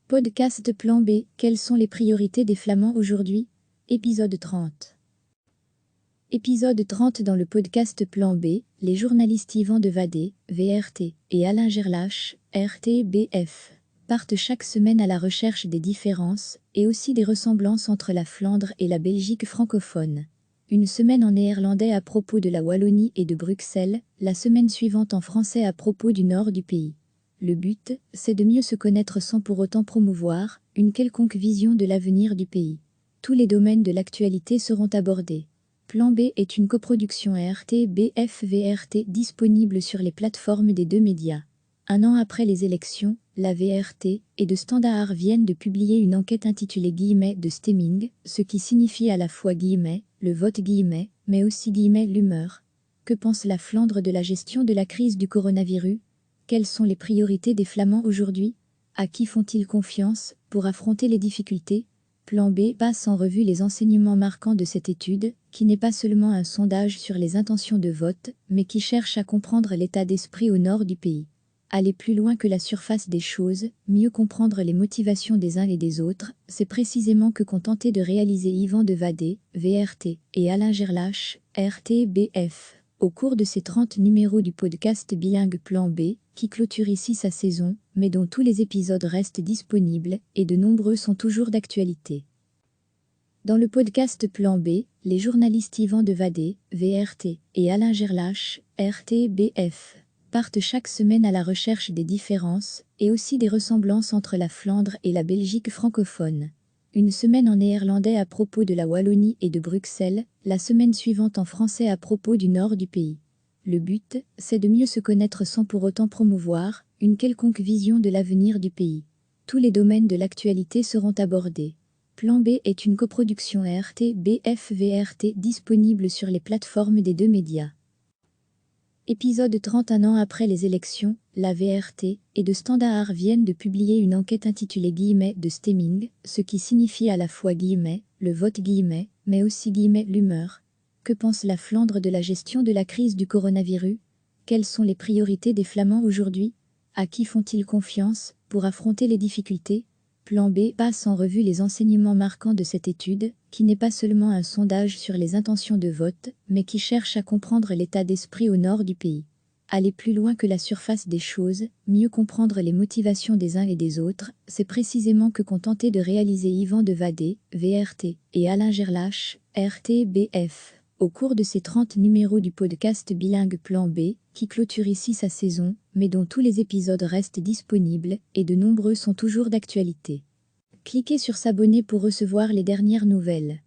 Podcast Plan B, quelles sont les priorités des Flamands aujourd'hui? Épisode 30. Épisode 30 dans le podcast Plan B, les journalistes Yvan de Vadé, VRT, et Alain Gerlache, RTBF, partent chaque semaine à la recherche des différences et aussi des ressemblances entre la Flandre et la Belgique francophone. Une semaine en néerlandais à propos de la Wallonie et de Bruxelles, la semaine suivante en français à propos du nord du pays. Le but, c'est de mieux se connaître sans pour autant promouvoir une quelconque vision de l'avenir du pays. Tous les domaines de l'actualité seront abordés. Plan B est une coproduction RTBF-VRT disponible sur les plateformes des deux médias. Un an après les élections, la VRT et de Standard viennent de publier une enquête intitulée « de Stemming », ce qui signifie à la fois « le vote », mais aussi « l'humeur ». Que pense la Flandre de la gestion de la crise du coronavirus? Quelles sont les priorités des Flamands aujourd'hui? À qui font-ils confiance pour affronter les difficultés? Plan B passe en revue les enseignements marquants de cette étude, qui n'est pas seulement un sondage sur les intentions de vote, mais qui cherche à comprendre l'état d'esprit au nord du pays. Aller plus loin que la surface des choses, mieux comprendre les motivations des uns et des autres, c'est précisément que qu'ont tenté de réaliser Yvan de Vadé, VRT, et Alain Gerlache, RTBF. Au cours de ces 30 numéros du podcast bilingue Plan B, qui clôture ici sa saison, mais dont tous les épisodes restent disponibles, et de nombreux sont toujours d'actualité. Dans le podcast Plan B, les journalistes Yvan de Vadé, VRT, et Alain Gerlache, RTBF, partent chaque semaine à la recherche des différences, et aussi des ressemblances entre la Flandre et la Belgique francophone. Une semaine en néerlandais à propos de la Wallonie et de Bruxelles, la semaine suivante en français à propos du nord du pays. Le but, c'est de mieux se connaître sans pour autant promouvoir une quelconque vision de l'avenir du pays. Tous les domaines de l'actualité seront abordés. Plan B est une coproduction RTBF-VRT disponible sur les plateformes des deux médias. Épisode 31 ans après les élections, la VRT et de Standard viennent de publier une enquête intitulée « de Stemming », ce qui signifie à la fois « le vote », mais aussi « l'humeur ». Que pense la Flandre de la gestion de la crise du coronavirus? Quelles sont les priorités des Flamands aujourd'hui? À qui font-ils confiance pour affronter les difficultés? Plan B passe en revue les enseignements marquants de cette étude, qui n'est pas seulement un sondage sur les intentions de vote, mais qui cherche à comprendre l'état d'esprit au nord du pays. Aller plus loin que la surface des choses, mieux comprendre les motivations des uns et des autres, c'est précisément que qu'ont tenté de réaliser Yvan de Vadé, VRT, et Alain Gerlache, RTBF. Au cours de ces 30 numéros du podcast bilingue Plan B, qui clôture ici sa saison, mais dont tous les épisodes restent disponibles, et de nombreux sont toujours d'actualité. Cliquez sur s'abonner pour recevoir les dernières nouvelles.